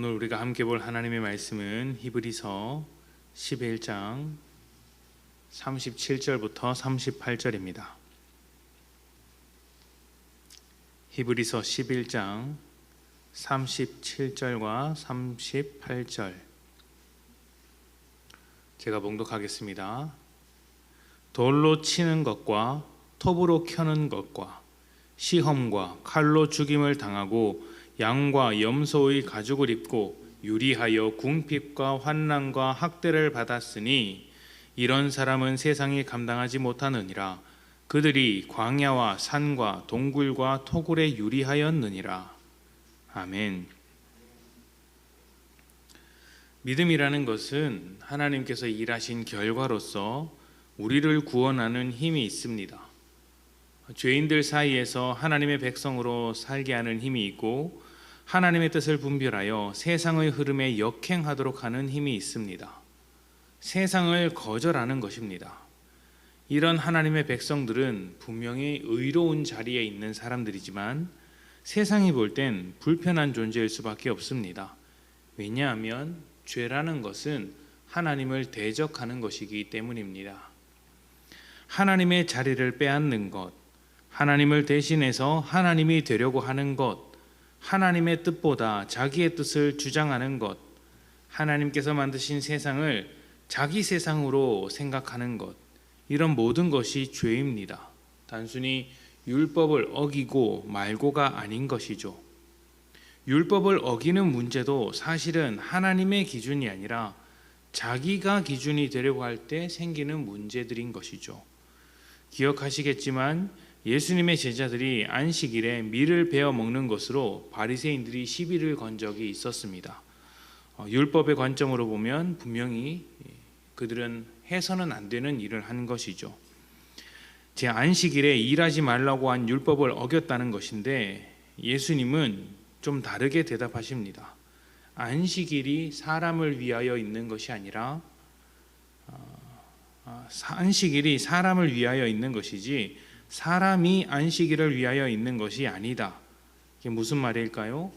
오늘 우리가 함께 볼 하나님의 말씀은 히브리서 11장 37절부터 38절입니다. 히브리서 11장 37절과 38절 제가 봉독하겠습니다. 돌로 치는 것과 톱으로 켜는 것과 시험과 칼로 죽임을 당하고 양과 염소의 가죽을 입고 유리하여 궁핍과 환난과 학대를 받았으니 이런 사람은 세상이 감당하지 못하느니라. 그들이 광야와 산과 동굴과 토굴에 유리하였느니라. 아멘. 믿음이라는 것은 하나님께서 일하신 결과로서 우리를 구원하는 힘이 있습니다. 죄인들 사이에서 하나님의 백성으로 살게 하는 힘이 있고 하나님의 뜻을 분별하여 세상의 흐름에 역행하도록 하는 힘이 있습니다. 세상을 거절하는 것입니다. 이런 하나님의 백성들은 분명히 의로운 자리에 있는 사람들이지만 세상이 볼 땐 불편한 존재일 수밖에 없습니다. 왜냐하면 죄라는 것은 하나님을 대적하는 것이기 때문입니다. 하나님의 자리를 빼앗는 것, 하나님을 대신해서 하나님이 되려고 하는 것, 하나님의 뜻보다 자기의 뜻을 주장하는 것, 하나님께서 만드신 세상을 자기 세상으로 생각하는 것, 이런 모든 것이 죄입니다. 단순히 율법을 어기고 말고가 아닌 것이죠. 율법을 어기는 문제도 사실은 하나님의 기준이 아니라 자기가 기준이 되려고 할 때 생기는 문제들인 것이죠. 기억하시겠지만 예수님의 제자들이 안식일에 밀을 베어 먹는 것으로 바리새인들이 시비를 건 적이 있었습니다. 율법의 관점으로 보면 분명히 그들은 해서는 안 되는 일을 한 것이죠. 제 안식일에 일하지 말라고 한 율법을 어겼다는 것인데 예수님은 좀 다르게 대답하십니다. 안식일이 사람을 위하여 있는 것이 아니라 안식일이 사람을 위하여 있는 것이지 사람이 안식일을 위하여 있는 것이 아니다. 이게 무슨 말일까요?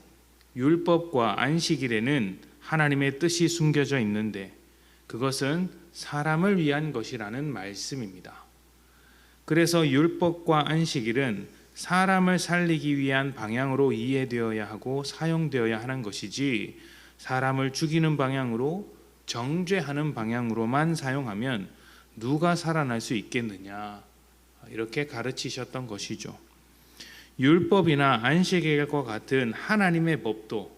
율법과 안식일에는 하나님의 뜻이 숨겨져 있는데 그것은 사람을 위한 것이라는 말씀입니다. 그래서 율법과 안식일은 사람을 살리기 위한 방향으로 이해되어야 하고 사용되어야 하는 것이지 사람을 죽이는 방향으로 정죄하는 방향으로만 사용하면 누가 살아날 수 있겠느냐, 이렇게 가르치셨던 것이죠. 율법이나 안식일과 같은 하나님의 법도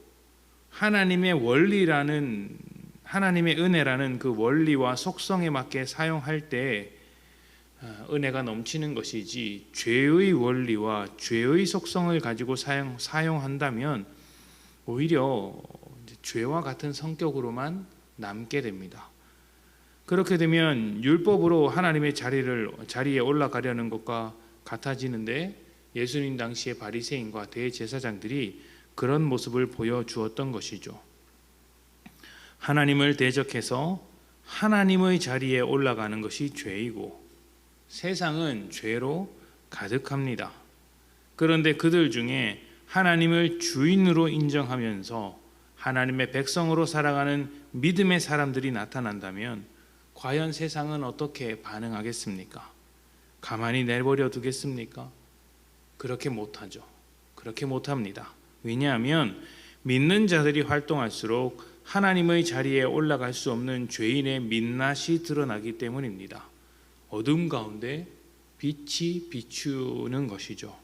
하나님의 원리라는, 하나님의 은혜라는 그 원리와 속성에 맞게 사용할 때 은혜가 넘치는 것이지 죄의 원리와 죄의 속성을 가지고 사용한다면 오히려 죄와 같은 성격으로만 남게 됩니다. 그렇게 되면 율법으로 하나님의 자리에 올라가려는 것과 같아지는데 예수님 당시의 바리새인과 대제사장들이 그런 모습을 보여주었던 것이죠. 하나님을 대적해서 하나님의 자리에 올라가는 것이 죄이고 세상은 죄로 가득합니다. 그런데 그들 중에 하나님을 주인으로 인정하면서 하나님의 백성으로 살아가는 믿음의 사람들이 나타난다면 과연 세상은 어떻게 반응하겠습니까? 가만히 내버려 두겠습니까? 그렇게 못하죠. 그렇게 못합니다. 왜냐하면 믿는 자들이 활동할수록 하나님의 자리에 올라갈 수 없는 죄인의 민낯이 드러나기 때문입니다. 어둠 가운데 빛이 비추는 것이죠.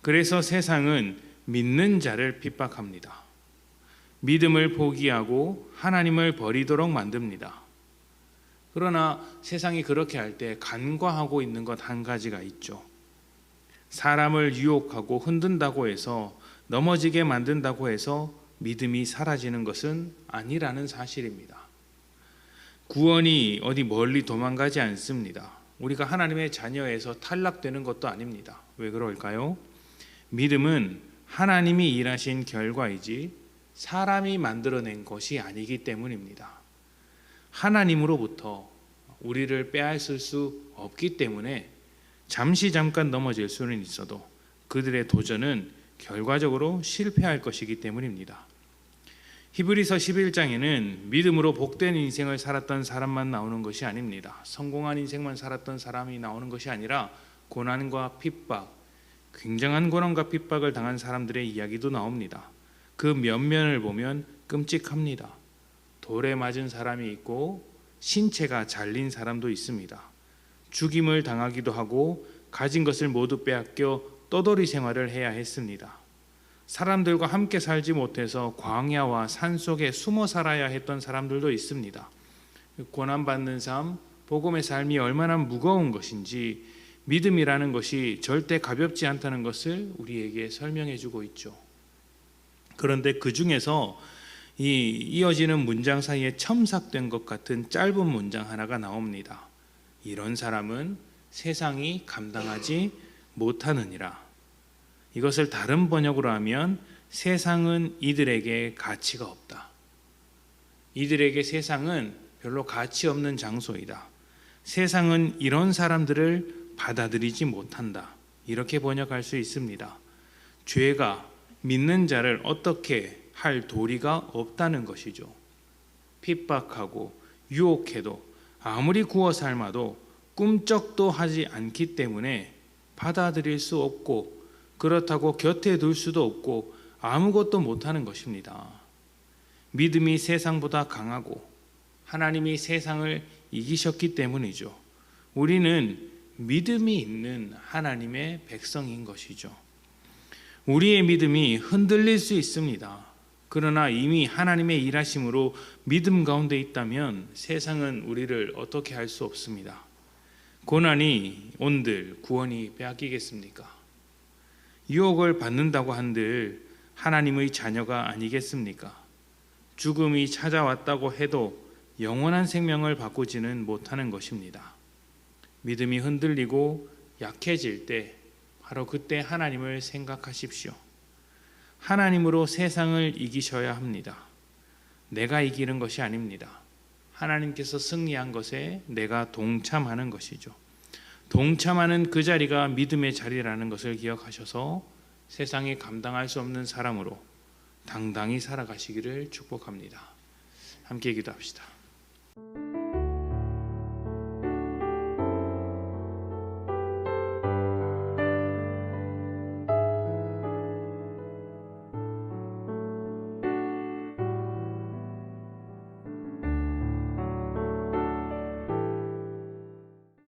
그래서 세상은 믿는 자를 핍박합니다. 믿음을 포기하고 하나님을 버리도록 만듭니다. 그러나 세상이 그렇게 할 때 간과하고 있는 것 한 가지가 있죠. 사람을 유혹하고 흔든다고 해서 넘어지게 만든다고 해서 믿음이 사라지는 것은 아니라는 사실입니다. 구원이 어디 멀리 도망가지 않습니다. 우리가 하나님의 자녀에서 탈락되는 것도 아닙니다. 왜 그럴까요? 믿음은 하나님이 일하신 결과이지 사람이 만들어낸 것이 아니기 때문입니다. 하나님으로부터 우리를 빼앗을 수 없기 때문에 잠깐 넘어질 수는 있어도 그들의 도전은 결과적으로 실패할 것이기 때문입니다. 히브리서 11장에는 믿음으로 복된 인생을 살았던 사람만 나오는 것이 아닙니다. 성공한 인생만 살았던 사람이 나오는 것이 아니라 고난과 핍박, 굉장한 고난과 핍박을 당한 사람들의 이야기도 나옵니다. 그 면면을 보면 끔찍합니다. 돌에 맞은 사람이 있고 신체가 잘린 사람도 있습니다. 죽임을 당하기도 하고 가진 것을 모두 빼앗겨 떠돌이 생활을 해야 했습니다. 사람들과 함께 살지 못해서 광야와 산속에 숨어 살아야 했던 사람들도 있습니다. 고난받는 삶, 복음의 삶이 얼마나 무거운 것인지 믿음이라는 것이 절대 가볍지 않다는 것을 우리에게 설명해 주고 있죠. 그런데 그 중에서 이 이어지는 문장 사이에 첨삭된 것 같은 짧은 문장 하나가 나옵니다. 이런 사람은 세상이 감당하지 못하느니라. 이것을 다른 번역으로 하면 세상은 이들에게 가치가 없다. 이들에게 세상은 별로 가치 없는 장소이다. 세상은 이런 사람들을 받아들이지 못한다. 이렇게 번역할 수 있습니다. 죄가 믿는 자를 어떻게 할 도리가 없다는 것이죠. 핍박하고 유혹해도 아무리 구워 삶아도 꿈쩍도 하지 않기 때문에 받아들일 수 없고 그렇다고 곁에 둘 수도 없고 아무것도 못하는 것입니다. 믿음이 세상보다 강하고 하나님이 세상을 이기셨기 때문이죠. 우리는 믿음이 있는 하나님의 백성인 것이죠. 우리의 믿음이 흔들릴 수 있습니다. 그러나 이미 하나님의 일하심으로 믿음 가운데 있다면 세상은 우리를 어떻게 할 수 없습니다. 고난이 온들 구원이 빼앗기겠습니까? 유혹을 받는다고 한들 하나님의 자녀가 아니겠습니까? 죽음이 찾아왔다고 해도 영원한 생명을 바꾸지는 못하는 것입니다. 믿음이 흔들리고 약해질 때 바로 그때 하나님을 생각하십시오. 하나님으로 세상을 이기셔야 합니다. 내가 이기는 것이 아닙니다. 하나님께서 승리한 것에 내가 동참하는 것이죠. 동참하는 그 자리가 믿음의 자리라는 것을 기억하셔서 세상이 감당할 수 없는 사람으로 당당히 살아가시기를 축복합니다. 함께 기도합시다.